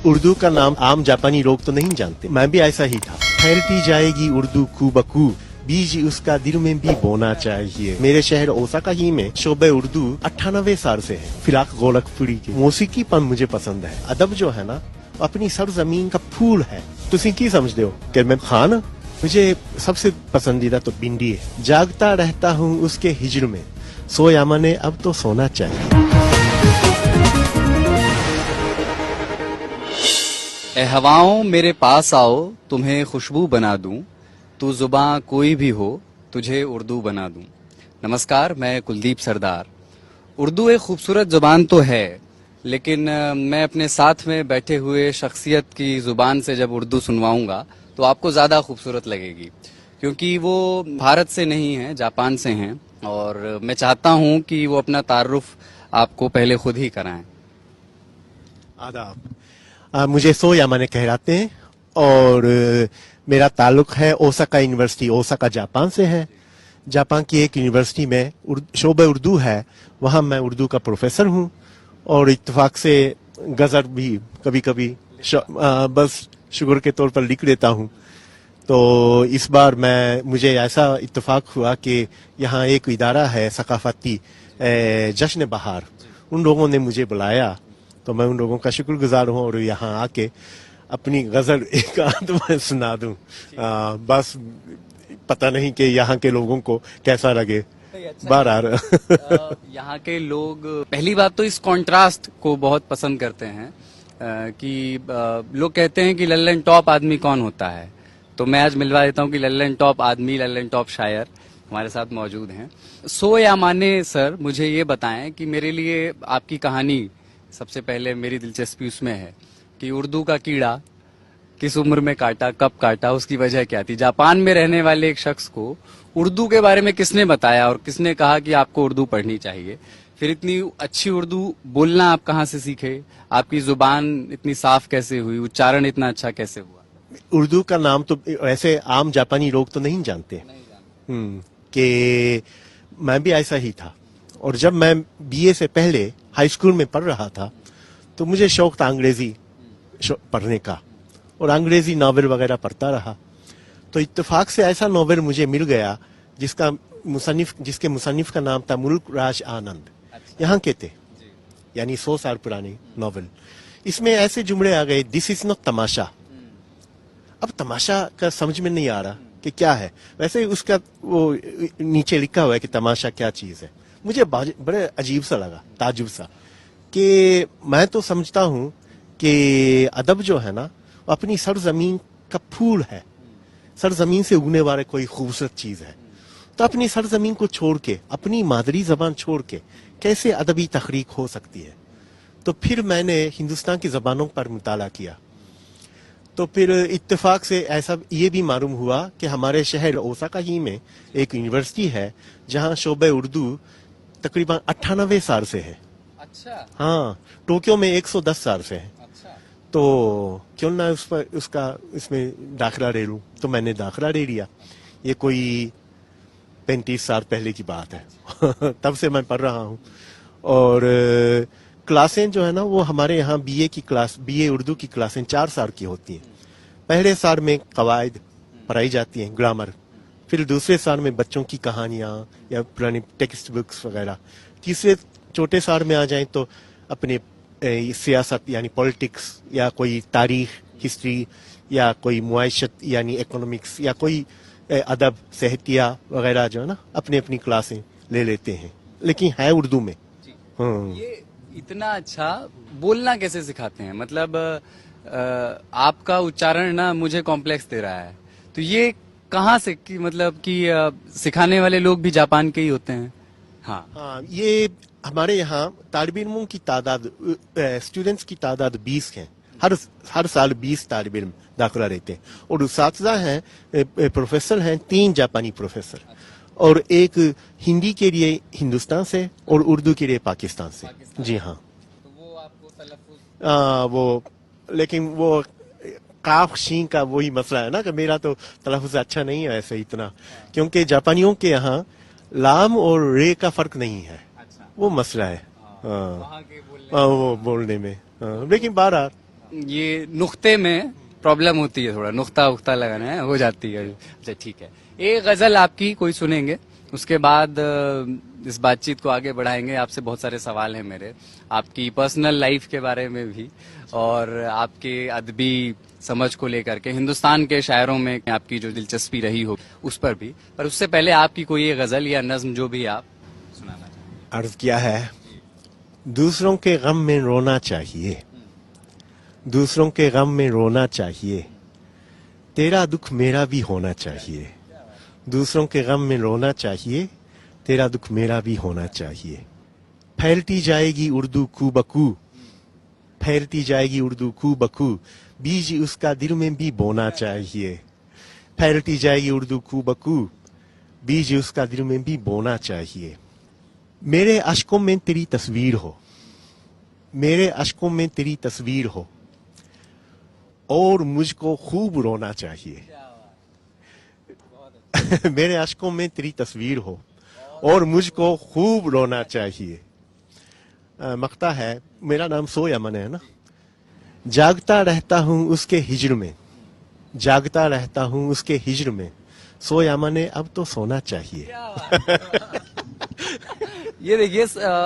उर्दू का नाम आम जापानी लोग तो नहीं जानते, मैं भी ऐसा ही था। फैलती जाएगी उर्दू खूबखू, बीज उसका दिल में भी बोना चाहिए। मेरे शहर ओसाका ही में शोबे उर्दू 98 साल से है। फिराक गोरखपुरी की मौसीकीपन मुझे पसंद है। अदब जो है ना अपनी सरजमीन का फूल है। तुसी की समझते हो कि मैं खान? मुझे सबसे पसंदीदा तो भिंडी है। जागता रहता हूँ उसके हिजर में, सोया मने अब तो सोना चाहिए। ए हवाओं मेरे पास आओ, तुम्हें खुशबू बना दूं, तू जुबां कोई भी हो, तुझे उर्दू बना दूं। नमस्कार, मैं कुलदीप सरदार। उर्दू एक खूबसूरत ज़ुबान तो है, लेकिन मैं अपने साथ में बैठे हुए शख्सियत की ज़ुबान से जब उर्दू सुनवाऊंगा तो आपको ज़्यादा खूबसूरत लगेगी, क्योंकि वो भारत से नहीं है, जापान से हैं, और मैं चाहता हूं कि वो अपना तारुफ आपको पहले खुद ही कराएं। आदाब। मुझे सोया मने कहलाते हैं और मेरा ताल्लुक है ओसाका यूनिवर्सिटी, ओसाका जापान से है। जापान की एक यूनिवर्सिटी में शोबे उर्दू है, वहाँ मैं उर्दू का प्रोफेसर हूँ और इत्तेफाक से गज़ल भी कभी कभी बस शुगर के तौर पर लिख देता हूँ। तो इस बार मुझे ऐसा इत्तेफाक हुआ कि यहाँ एक इदारा है सकाफती जश्न बहार, उन लोगों ने मुझे बुलाया तो मैं उन लोगों का शुक्रगुजार हूँ और यहाँ आके अपनी गज़ल एक आध में सुना दूँ। बस पता नहीं कि यहाँ के लोगों को कैसा लगे। बहरहाल यहाँ के लोग पहली बात तो इस कॉन्ट्रास्ट को बहुत पसंद करते हैं कि लोग कहते हैं कि लल्लन टॉप आदमी कौन होता है, तो मैं आज मिलवा देता हूँ कि लल्लन टॉप आदमी, लल्लन टॉप शायर हमारे साथ मौजूद हैं। सो या माने सर, मुझे ये बताएं कि मेरे लिए आपकी कहानी, सबसे पहले मेरी दिलचस्पी उसमें है कि उर्दू का कीड़ा किस उम्र में काटा, कब काटा, उसकी वजह क्या थी। जापान में रहने वाले एक शख्स को उर्दू के बारे में किसने बताया और किसने कहा कि आपको उर्दू पढ़नी चाहिए? फिर इतनी अच्छी उर्दू बोलना आप कहाँ से सीखे? आपकी जुबान इतनी साफ कैसे हुई? उच्चारण इतना अच्छा कैसे हुआ? उर्दू का नाम तो ऐसे आम जापानी लोग तो नहीं जानते कि मैं भी ऐसा ही था। और जब मैं बीए से पहले हाई स्कूल में पढ़ रहा था तो मुझे शौक था अंग्रेजी पढ़ने का और अंग्रेजी नावल वगैरह पढ़ता रहा। तो इत्तेफाक से ऐसा नावल मुझे मिल गया जिसके मुसन्निफ का नाम था मुल्क राज आनंद, यहाँ के थे, यानी 100 साल पुराने नावल। इसमें ऐसे जुमले आ गए, दिस इज नॉट तमाशा। अब तमाशा का समझ में नहीं आ रहा कि क्या है। वैसे उसका वो नीचे लिखा हुआ है कि तमाशा क्या चीज है। मुझे बड़े अजीब सा लगा, ताजुब सा, कि मैं तो समझता हूँ कि अदब जो है ना वो अपनी सरजमीन का फूल है, सरजमीन से उगने वाले कोई खूबसूरत चीज है। तो अपनी सरजमीन को छोड़ के, अपनी मादरी जबान छोड़ के कैसे अदबी तखरीक हो सकती है? तो फिर मैंने हिंदुस्तान की जबानों पर मुताला किया। तो फिर इत्तेफाक से ऐसा ये भी मालूम हुआ कि हमारे शहर ओसाका ही में एक यूनिवर्सिटी है जहाँ शोबे उर्दू तकरीबन 98 साल से है। अच्छा। हाँ, टोक्यो में 110 साल से है। अच्छा। तो क्यों ना इसमें दाखिला ले लूं, तो मैंने दाखिला ले लिया। ये कोई 35 साल पहले की बात है। तब से मैं पढ़ रहा हूँ और क्लासें जो है ना वो हमारे यहाँ बीए उर्दू की क्लासें 4 साल की होती हैं। पहले साल में कवायद पढ़ाई जाती हैं, ग्रामर। फिर दूसरे साल में बच्चों की कहानियाँ या पुरानी टेक्स्ट बुक्स वगैरह। तीसरे चौथे साल में आ जाएं तो अपने सियासत यानी पॉलिटिक्स या कोई तारीख, हिस्ट्री या कोई मुआशत यानी इकोनॉमिक्स या कोई अदब, साहित्या वगैरह जो है ना अपनी अपनी क्लासें ले लेते हैं, लेकिन है उर्दू में। ये इतना अच्छा बोलना कैसे सिखाते हैं? मतलब आपका उच्चारण ना मुझे कॉम्प्लेक्स दे रहा है, तो ये कहाँ से कि मतलब कि सिखाने वाले लोग भी जापान के ही होते हैं? हाँ, ये हमारे यहाँ तालिब इल्मों की तादाद, स्टूडेंट्स की तादाद 20 है। हर साल 20 तालिब इल्म दाखिला रहते हैं और उस्ताद हैं, प्रोफेसर हैं, 3 जापानी प्रोफेसर और एक हिंदी के लिए हिंदुस्तान से और उर्दू के लिए पाकिस्तान से। जी हाँ। तो वो आपको तलफ्फुज़ वो लेकिन वो काफ शीन का वही मसला है ना कि मेरा तो तलफ्फुज़ अच्छा नहीं है ऐसे इतना, क्योंकि जापानियों के यहाँ लाम और रे का फर्क नहीं है। अच्छा। वो मसला है वहाँ के वो बोलने में। लेकिन बारह یہ نقطے میں پرابلم ہوتی ہے، تھوڑا نقطہ اختہ لگانا ہے، ہو جاتی ہے. اچھا ٹھیک ہے، ایک غزل آپ کی کوئی سنیں گے، اس کے بعد اس بات چیت کو آگے بڑھائیں گے. آپ سے بہت سارے سوال ہیں میرے، آپ کی پرسنل لائف کے بارے میں بھی اور آپ کے ادبی سمجھ کو لے کر کے، ہندوستان کے شاعروں میں آپ کی جو دلچسپی رہی ہو اس پر بھی. پر اس سے پہلے آپ کی کوئی غزل یا نظم جو بھی آپ سنانا چاہیں. عرض کیا ہے، دوسروں کے غم میں رونا چاہیے، دوسروں کے غم میں رونا چاہیے، تیرا دکھ میرا بھی ہونا چاہیے. دوسروں کے غم میں رونا چاہیے، تیرا دکھ میرا بھی ہونا چاہیے. پھیلتی جائے گی اردو کو بکو، پھیلتی جائے گی اردو کو بکو، بیج اس کا دل میں بھی بونا چاہیے. پھیلتی جائے گی اردو کو بکو، بیج اس کا دل میں بھی بونا چاہیے. میرے اشکوں میں تیری تصویر ہو، میرے اشکوں میں تیری تصویر ہو، اور مجھ کو خوب رونا چاہیے. میرے اشکوں میں تیری تصویر ہو اور مجھ کو خوب رونا چاہیے. مقطع ہے، میرا نام سو یمن ہے نا. جاگتا رہتا ہوں اس کے ہجر میں، جاگتا رہتا ہوں اس کے ہجر میں، سو یمن اب تو سونا چاہیے. یہ دیکھیے